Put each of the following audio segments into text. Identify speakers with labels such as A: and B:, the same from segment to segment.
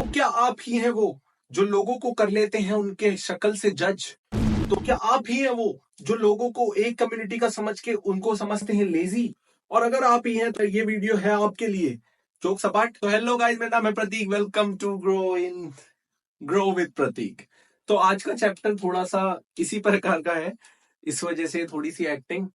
A: तो क्या आप ही हैं वो जो लोगों को कर लेते हैं उनके शक्ल से जज? तो क्या आप ही हैं वो जो लोगों को एक कम्युनिटी का समझ के उनको समझते हैं लेजी? और अगर आप ही हैं तो ये वीडियो है आपके लिए। जोक सपाट। तो हेलो गाइस, मेरा नाम है प्रतीक। वेलकम टू ग्रो विद प्रतीक। तो आज का चैप्टर थोड़ा सा इसी प्रकार का है, इस वजह से थोड़ी सी एक्टिंग।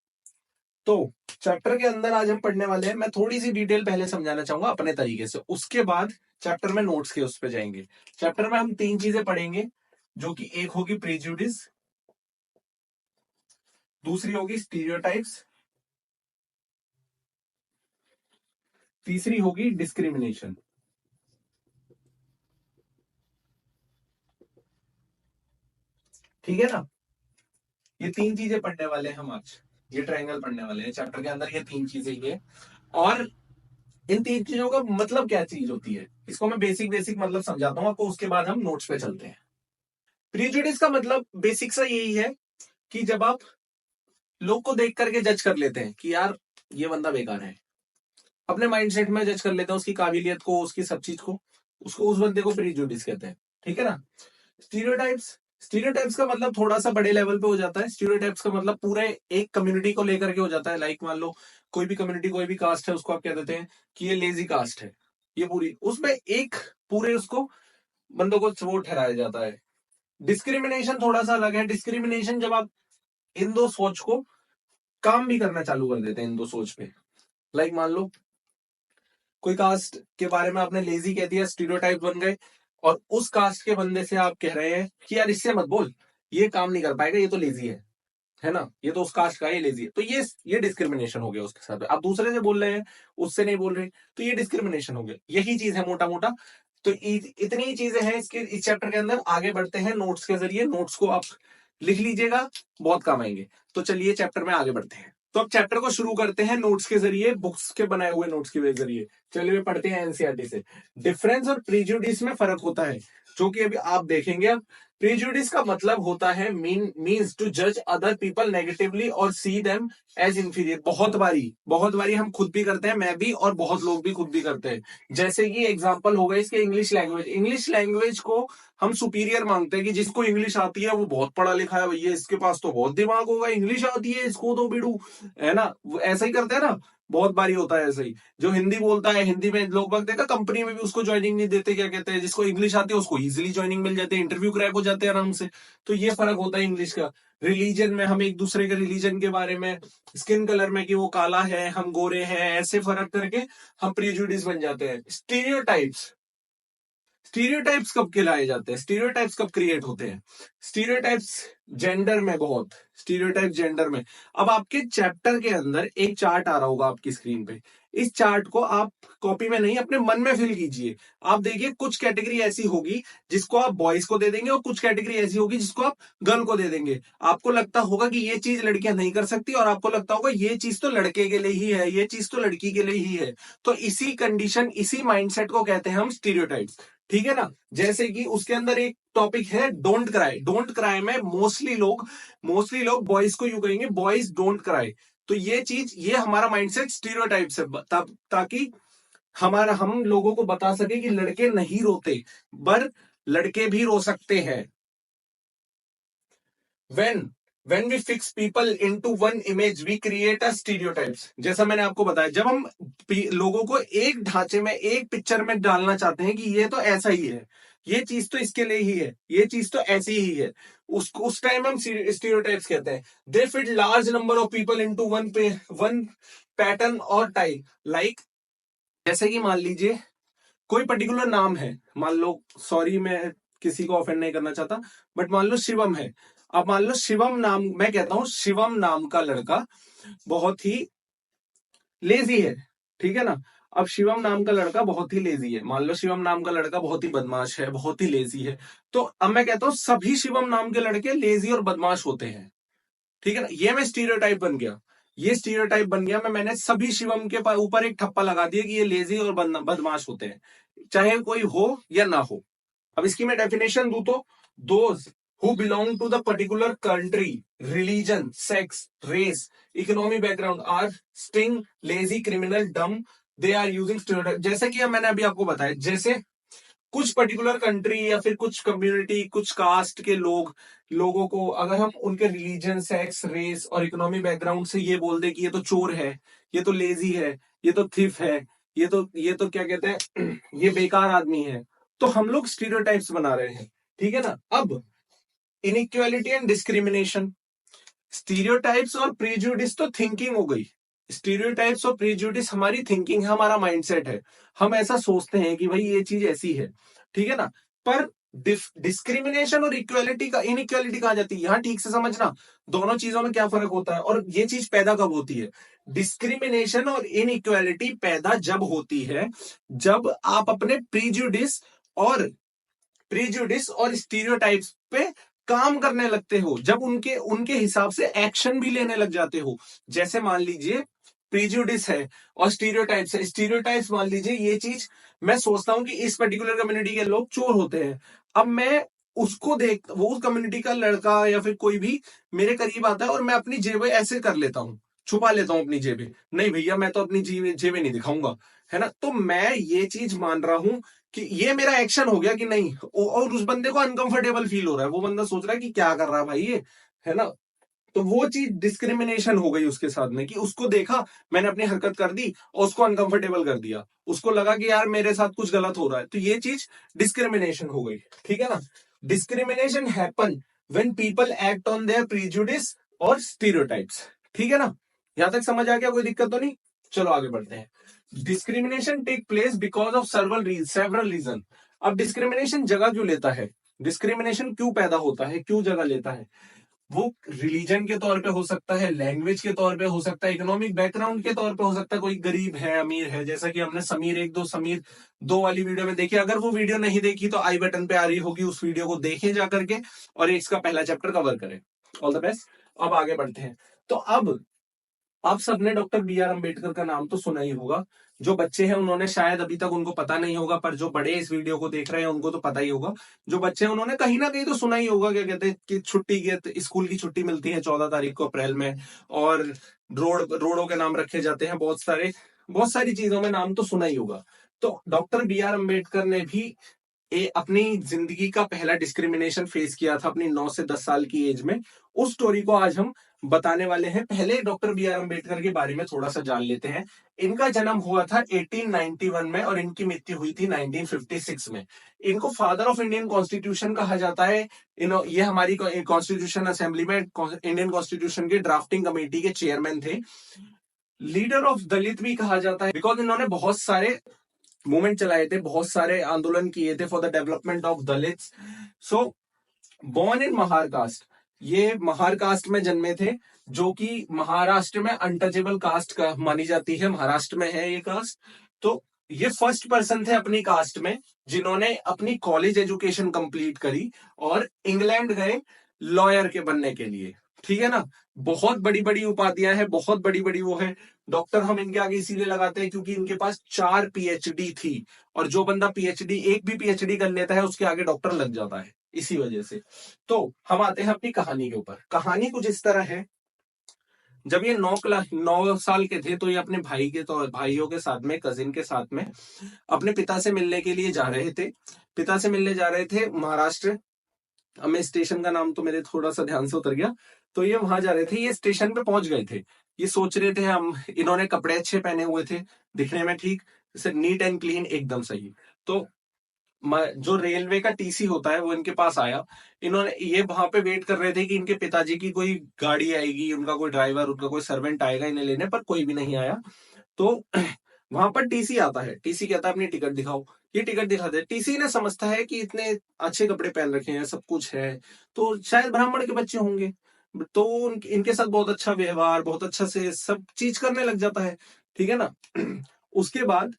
A: तो चैप्टर के अंदर आज हम पढ़ने वाले हैं। मैं थोड़ी सी डिटेल पहले समझाना चाहूंगा अपने तरीके से, उसके बाद चैप्टर में नोट्स के उस पे जाएंगे। चैप्टर में हम 3 चीजें पढ़ेंगे, जो कि एक होगी प्रीजुडिस, दूसरी होगी स्टीरियोटाइप्स, तीसरी होगी डिस्क्रिमिनेशन। ठीक है ना? ये 3 चीजें पढ़ने वाले हैं हम आज। ये ट्रायंगल पढ़ने वाले हैं चैप्टर के अंदर, ये 3 चीजें ही है। और इन 3 चीजों का मतलब क्या चीज होती है, इसको मैं बेसिक बेसिक मतलब समझाता हूं आपको, उसके बाद हम नोट्स पे चलते हैं। प्रीजुडिस का मतलब बेसिक सा यही है कि जब आप लोग को देख करके जज कर लेते हैं कि यार ये बंदा बेकार है, अपने माइंडसेट में जज कर लेते हैं उसकी काबिलियत को, उसकी सब चीज को, उसको उस बंदे को प्रीजुडिस कहते हैं। ठीक है ना? स्टीरियोटाइप्स, स्टीरियोटाइप्स का मतलब थोड़ा सा बड़े लेवल पे हो जाता है। स्टीरियोटाइप्स का मतलब पूरे एक कम्युनिटी को लेकर के हो जाता है। लाइक मान लो कोई भी कम्युनिटी, कोई भी कास्ट है, उसको आप कह देते हैं कि ये लेजी कास्ट है, ये पूरी उसमें एक पूरे उसको बंदों को वो ठहराया जाता है। डिस्क्रिमिनेशन थोड़ा सा अलग है। डिस्क्रिमिनेशन जब आप इन दो सोच को काम भी करना चालू कर देते हैं, इन दो सोच पे। लाइक मान लो कोई कास्ट के बारे में आपने लेजी कह दिया, स्टीरियोटाइप बन गए, और उस कास्ट के बंदे से आप कह रहे हैं कि यार इससे मत बोल, ये काम नहीं कर पाएगा, ये तो लेजी है ना, ये तो उस कास्ट का, ये लेजी है। तो ये डिस्क्रिमिनेशन हो गया उसके साथ। आप दूसरे से बोल रहे हैं, उससे नहीं बोल रहे, तो ये डिस्क्रिमिनेशन हो गया। यही चीज है मोटा मोटा। तो इतनी ही चीजें हैं इसके इस चैप्टर के अंदर। आगे बढ़ते हैं नोट्स के जरिए। नोट्स को आप लिख लीजिएगा, बहुत काम आएंगे। तो चलिए चैप्टर में आगे बढ़ते हैं। तो अब चैप्टर को शुरू करते हैं नोट्स के जरिए, बुक्स के बनाए हुए नोट्स के जरिए। चलिए पढ़ते हैं एनसीईआरटी से। डिफरेंस और प्रीजुडिस में फर्क होता है, जो कि अभी आप देखेंगे। अब प्रीजुडिस का मतलब होता है मीन्स टू जज अदर पीपल नेगेटिवली और सी देम एज इंफीरियर। बहुत बारी हम खुद भी करते हैं, मैं भी, और बहुत लोग भी खुद भी करते हैं। जैसे कि एग्जांपल हो गए इसके इंग्लिश लैंग्वेज। इंग्लिश लैंग्वेज को हम सुपीरियर मांगते हैं कि जिसको इंग्लिश आती है वो बहुत पढ़ा लिखा है भैया, इसके पास तो बहुत दिमाग होगा, इंग्लिश आती है इसको तो बिड़ू, है ना? वो ऐसा ही करते हैं ना, बहुत बारी होता है ऐसा ही। जो हिंदी बोलता है, हिंदी में लोग बाग देखा कंपनी में भी उसको ज्वाइनिंग नहीं देते, क्या कहते हैं, जिसको इंग्लिश आती है उसको इजीली ज्वाइनिंग मिल जाती है, इंटरव्यू क्रैक हो जाते हैं आराम से। तो ये फर्क होता है इंग्लिश का। रिलीजन में हम एक दूसरे के रिलीजन के बारे में, स्किन कलर में कि वो काला है हम गोरे हैं, ऐसे फर्क करके हम प्रीजुडिस बन जाते हैं। स्टीरियोटाइप्स, स्टीरियोटाइप्स कब कहलाए जाते हैं, स्टीरियोटाइप्स कब क्रिएट होते हैं? स्टीरियोटाइप्स जेंडर में, बहुत स्टीरियोटाइप जेंडर में। अब आपके चैप्टर के अंदर एक चार्ट आ रहा होगा आपकी स्क्रीन पे। इस चार्ट को आप कॉपी में नहीं, अपने मन में फिल कीजिए। आप देखिए कुछ कैटेगरी ऐसी होगी जिसको आप बॉयज को दे देंगे, और कुछ कैटेगरी ऐसी होगी जिसको आप गर्ल को दे देंगे। आपको लगता होगा कि ये चीज लड़कियां नहीं कर सकती, और आपको लगता होगा ये चीज तो लड़के के लिए ही है, ये चीज तो लड़की के लिए ही है। तो इसी कंडीशन, इसी माइंडसेट को कहते हैं हम स्टीरियोटाइप्स। ठीक है ना? जैसे कि उसके अंदर एक टॉपिक है डोंट क्राई। डोंट क्राई में मोस्टली लोग बॉयज को यूं कहेंगे, बॉयज डोंट क्राई। तो ये चीज, ये हमारा माइंडसेट स्टीरियोटाइप से, ताकि हम लोगों को बता सके कि लड़के नहीं रोते, पर लड़के भी रो सकते हैं। when we fix people into one image we create a stereotypes। जैसा मैंने आपको बताया, जब हम लोगों को एक ढांचे में, एक पिक्चर में डालना चाहते हैं कि ये तो ऐसा ही है, ये चीज तो इसके लिए ही है, ये चीज तो ऐसी ही है, उस टाइम हम स्टीरियोटाइप्स कहते हैं। दे fit large number of people into one pattern और टाइप। लाइक जैसे कि मान लीजिए कोई पर्टिकुलर नाम है, मान लो, सॉरी मैं किसी को ऑफेंड नहीं करना चाहता, बट मान लो शिवम है। अब मान लो शिवम नाम, मैं कहता हूं शिवम नाम का लड़का बहुत ही लेजी है। ठीक है ना? अब शिवम नाम का लड़का बहुत ही लेजी है, मान लो शिवम नाम का लड़का बहुत ही बदमाश है, बहुत ही लेजी है। तो अब मैं कहता हूं सभी शिवम नाम के लड़के लेजी और बदमाश होते हैं। ठीक है ना? ये मैं स्टीरियोटाइप बन गया, ये स्टीरियोटाइप बन गया। मैंने सभी शिवम के ऊपर एक ठप्पा लगा दिया कि ये लेजी और बदमाश होते हैं, चाहे कोई हो या ना हो। अब इसकी मैं डेफिनेशन दूं तो, those who belong to the particular country, religion, sex, race, economic background are sting, lazy, criminal, dumb, they are using stereotype। जैसे कि मैंने अभी आपको बताया, जैसे कुछ पर्टिकुलर कंट्री या फिर कुछ कम्युनिटी, कुछ कास्ट के लोगों को अगर हम उनके रिलीजन, सेक्स, रेस और इकोनॉमिक बैकग्राउंड से ये बोल दे कि ये तो चोर है, ये तो लेजी है, ये तो थिफ है, ये तो क्या कहते हैं ये बेकार आदमी है, तो हम लोग स्टीरियोटाइप्स बना रहे हैं। ठीक है ना। अब इनइक्वालिटी एंड डिस्क्रिमिनेशन, स्टीरियोटाइप्स और प्रीजुडिस तो थिंकिंग हो गई। स्टीरियोटाइप्स और प्रीजुडिस हमारी थिंकिंग है, हमारा माइंडसेट है, हम ऐसा सोचते हैं कि भाई ये चीज ऐसी है। ठीक है ना। पर डिस्क्रिमिनेशन और इक्वालिटी का इनइक्वालिटी कहा जाती है, यहां ठीक से समझना दोनों चीजों में क्या फर्क होता है और ये चीज पैदा कब होती है। डिस्क्रिमिनेशन और इनइक्वालिटी पैदा जब होती है जब आप अपने प्रीजुडिस और स्टीरियोटाइप्स पे काम करने लगते हो, जब उनके उनके हिसाब से एक्शन भी लेने लग जाते हो। जैसे मान लीजिए प्रीजुडिस है और स्टीरियोटाइप्स है। स्टीरियोटाइप्स मान लीजिए ये चीज मैं सोचता हूं कि इस पर्टिकुलर कम्युनिटी के लोग चोर होते हैं। अब मैं उसको देख, वो उस कम्युनिटी का लड़का या फिर कोई भी मेरे करीब आता है और मैं अपनी जेबें ऐसे कर लेता हूं, छुपा लेता हूं अपनी जेबें, नहीं भैया मैं तो अपनी जेबें नहीं दिखाऊंगा, है ना। तो मैं ये चीज मान रहा हूं कि ये मेरा एक्शन हो गया कि नहीं, और उस बंदे को अनकंफर्टेबल फील हो रहा है, वो बंदा सोच रहा है कि क्या कर रहा है भाई ये, है ना। तो वो चीज डिस्क्रिमिनेशन हो गई उसके साथ में कि उसको देखा, मैंने अपनी हरकत कर दी और उसको अनकंफर्टेबल कर दिया, उसको लगा कि यार मेरे साथ कुछ गलत हो रहा है, तो ये चीज डिस्क्रिमिनेशन हो गई। ठीक है ना। Discrimination happen when people act on their prejudice और स्टीरियोटाइप्स। ठीक है ना। यहां तक समझ आ गया, कोई दिक्कत तो नहीं। चलो आगे बढ़ते हैं। Discrimination take place because of several reason. अब डिस्क्रिमिनेशन जगह क्यों लेता है, डिस्क्रिमिनेशन क्यों पैदा होता है, क्यों जगह लेता है। वो रिलीजन के तौर पे हो सकता है, लैंग्वेज के तौर पे हो सकता है, इकोनॉमिक बैकग्राउंड के तौर पे हो सकता है, कोई गरीब है अमीर है, जैसा कि हमने समीर दो वाली वीडियो में देखी। अगर वो वीडियो नहीं देखी तो आई बटन पे आ रही होगी, उस वीडियो को देखें जा करके और इसका पहला चैप्टर कवर करें। All the best. अब आगे बढ़ते हैं। तो अब आप सबने डॉक्टर बी आर अम्बेडकर का नाम तो सुना ही होगा। जो बच्चे हैं उन्होंने शायद अभी तक उनको पता नहीं होगा, पर जो बड़े इस वीडियो को देख रहे हैं उनको तो पता ही होगा। जो बच्चे हैं उन्होंने कहीं ना कहीं तो सुना ही होगा, क्या कहते हैं कि छुट्टी के स्कूल की छुट्टी मिलती है 14 तारीख को अप्रैल में, और रोडों के नाम रखे जाते हैं, बहुत सारी चीजों में नाम तो सुना ही होगा। तो डॉक्टर बी आर अम्बेडकर ने भी अपनी जिंदगी का पहला डिस्क्रिमिनेशन फेस किया था अपनी 9 से 10 साल की एज में। उस स्टोरी को आज हम बताने वाले हैं। पहले डॉक्टर बी आर अम्बेडकर के बारे में थोड़ा सा जान लेते हैं। इनका जन्म हुआ था 1891 में और इनकी मृत्यु हुई थी 1956 में। इनको फादर ऑफ इंडियन कॉन्स्टिट्यूशन कहा जाता है। ये हमारी कॉन्स्टिट्यूशन असेंबली में इंडियन कॉन्स्टिट्यूशन के ड्राफ्टिंग कमेटी के चेयरमैन थे। लीडर ऑफ दलित भी कहा जाता है बिकॉज इन्होंने बहुत सारे मूवमेंट चलाए थे, बहुत सारे आंदोलन किए थे for the development of Dalits. So born in Mahar caste, ये महार कास्ट में जन्मे थे, जो कि महाराष्ट्र में अनटचेबल कास्ट का मानी जाती है, महाराष्ट्र में है ये कास्ट। तो ये फर्स्ट पर्सन थे अपनी कास्ट में जिन्होंने अपनी कॉलेज एजुकेशन कंप्लीट करी और इंग्लैंड गए लॉयर के बनने के लिए। ठीक है ना। बहुत बड़ी बड़ी उपाधियां हैं, बहुत बड़ी बड़ी वो है। डॉक्टर हम इनके आगे इसीलिए लगाते हैं क्योंकि इनके पास 4 पीएचडी थी, और जो बंदा पीएचडी एक भी पीएचडी कर लेता है उसके आगे डॉक्टर लग जाता है इसी वजह से। तो हम आते हैं अपनी कहानी के ऊपर। कहानी कुछ इस तरह है। जब ये 9 साल के थे तो ये अपने भाइयों के साथ में, कजिन के साथ में अपने पिता से मिलने के लिए जा रहे थे। पिता से मिलने जा रहे थे महाराष्ट्र। अब मैं स्टेशन का नाम तो मेरे थोड़ा सा ध्यान से उतर गया। तो ये वहां जा रहे थे, ये स्टेशन पे पहुंच गए थे। ये सोच रहे थे हम, इन्होंने कपड़े अच्छे पहने हुए थे, दिखने में ठीक जैसे नीट एंड क्लीन, एकदम सही। तो जो रेलवे का टीसी होता है वो इनके पास आया। ये वहां पे वेट कर रहे थे कि इनके पिताजी की कोई गाड़ी आएगी, उनका कोई ड्राइवर, उनका कोई सर्वेंट आएगा इन्हें लेने, पर कोई भी नहीं आया। तो वहां पर टीसी आता है। टीसी कहता है अपनी टिकट दिखाओ। ये टिकट दिखाते हैं। टीसी ने समझता है कि इतने अच्छे कपड़े पहन रखे हैं, सब कुछ है, तो शायद ब्राह्मण के बच्चे होंगे। तो इनके साथ बहुत अच्छा व्यवहार, बहुत अच्छा से सब चीज करने लग जाता है। ठीक है ना। उसके बाद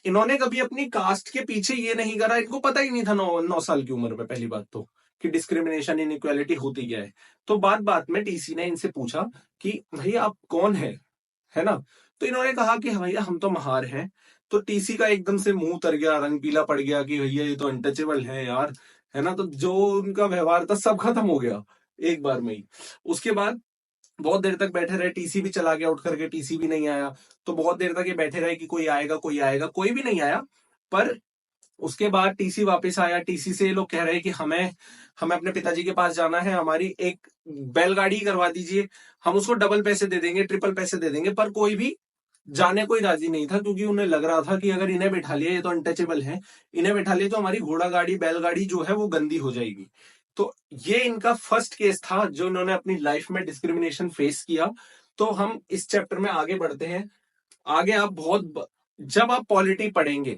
A: इन्होंने कभी अपनी कास्ट के पीछे ये नहीं करा, इनको पता ही नहीं था 9 साल की उम्र में पहली बात तो कि डिस्क्रिमिनेशन इनइक्वालिटी होती क्या है। तो बात बात में टीसी ने इनसे पूछा कि भैया आप कौन है ना। तो इन्होंने कहा कि भैया हम तो महार हैं। तो टीसी का एकदम से मुंह उतर गया, रंग पीला पड़ गया कि भैया ये तो अनटचेबल है यार, है ना। तो जो उनका व्यवहार था सब खत्म हो गया एक बार में ही। उसके बाद बहुत देर तक बैठे रहे, टीसी भी चला गया उठ करके, टीसी भी नहीं आया। तो बहुत देर तक ये बैठे रहे कि कोई आएगा कोई आएगा, कोई भी नहीं आया। पर उसके बाद टीसी वापस आया, टीसी से ये लोग कह रहे हैं कि हमें हमें अपने पिताजी के पास जाना है, हमारी एक बैलगाड़ी करवा दीजिए, हम उसको डबल पैसे दे देंगे, ट्रिपल पैसे दे देंगे। पर कोई भी जाने कोई राजी नहीं था, क्योंकि उन्हें लग रहा था कि अगर इन्हें बैठा लिया, ये तो अनटचेबल है, इन्हें बैठा लिया तो हमारी घोड़ा गाड़ी बैलगाड़ी जो है वो गंदी हो जाएगी। तो ये इनका फर्स्ट केस था जो इन्होंने अपनी लाइफ में डिस्क्रिमिनेशन फेस किया। तो हम इस चैप्टर में आगे बढ़ते हैं। आगे आप जब आप पॉलिटी पढ़ेंगे,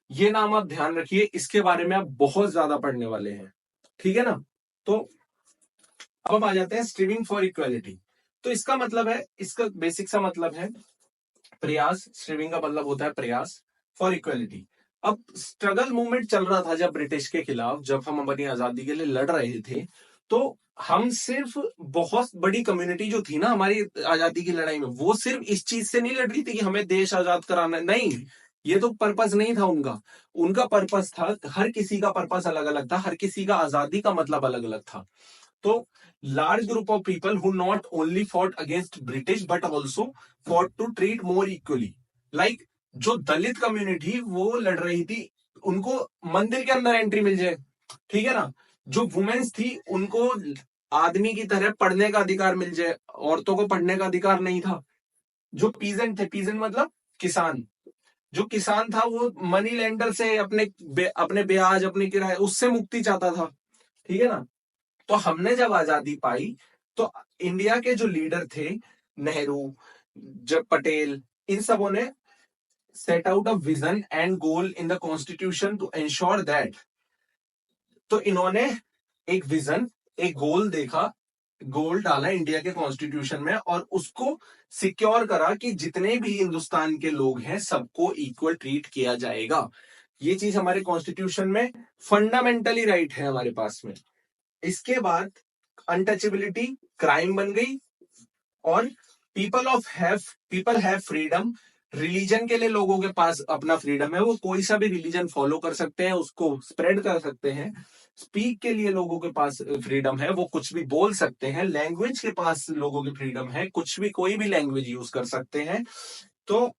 A: ये नाम आप ध्यान रखिए, इसके बारे में आप बहुत ज्यादा पढ़ने वाले हैं, ठीक है ना। तो अब हम आ जाते हैं स्ट्रीविंग फॉर इक्वालिटी। तो इसका मतलब है, इसका बेसिक सा मतलब है प्रयास। स्ट्रीविंग का मतलब होता है प्रयास फॉर इक्वालिटी। अब स्ट्रगल मूवमेंट चल रहा था जब ब्रिटिश के खिलाफ, जब हम अपनी आजादी के लिए लड़ रहे थे, तो हम सिर्फ बहुत बड़ी कम्युनिटी जो थी ना हमारी आजादी की लड़ाई में, वो सिर्फ इस चीज से नहीं लड़ रही थी कि हमें देश आजाद कराना है, नहीं, ये तो पर्पस नहीं था उनका। उनका पर्पस था, हर किसी का पर्पस अलग अलग था, हर किसी का आजादी का मतलब अलग अलग था। तो large group of people who not only fought against British but also fought to treat more equally. Like जो दलित कम्युनिटी वो लड़ रही थी, उनको मंदिर के अंदर एंट्री मिल जाए, ठीक है ना। जो वुमेन्स थी उनको आदमी की तरह पढ़ने का अधिकार मिल जाए, औरतों को पढ़ने का अधिकार नहीं था। जो पीजेंट थे, पीजेंट मतलब किसान, जो किसान था वो मनी लेंडर से अपने ब्याज अपने किराए उससे मुक्ति चाहता था, ठीक है ना। तो हमने जब आजादी पाई, तो इंडिया के जो लीडर थे, नेहरू, जब पटेल, इन सबों ने set out a vision and goal in the constitution to ensure that. तो इन्होंने एक विजन, एक गोल देखा, गोल डाला इंडिया के कॉन्स्टिट्यूशन में, और उसको सिक्योर करा कि जितने भी हिंदुस्तान के लोग हैं सबको इक्वल ट्रीट किया जाएगा। ये चीज हमारे कॉन्स्टिट्यूशन में फंडामेंटली राइट है हमारे पास में। इसके बाद अनटचेबिलिटी क्राइम बन गई, और पीपल हैव फ्रीडम। रिलीजन के लिए लोगों के पास अपना फ्रीडम है, वो कोई सा भी रिलीजन फॉलो कर सकते हैं, उसको स्प्रेड कर सकते हैं। स्पीक के लिए लोगों के पास फ्रीडम है, वो कुछ भी बोल सकते हैं। लैंग्वेज के पास लोगों की फ्रीडम है, कुछ भी कोई भी लैंग्वेज यूज कर सकते हैं। तो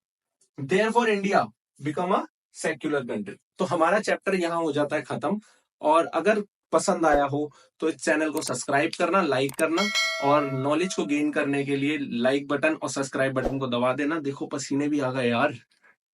A: therefore India become a secular country. तो हमारा चैप्टर यहां हो जाता है खत्म। और अगर पसंद आया हो तो इस चैनल को सब्सक्राइब करना, लाइक करना, और नॉलेज को गेन करने के लिए लाइक बटन और सब्सक्राइब बटन को दबा देना। देखो पसीने भी आ गए यार।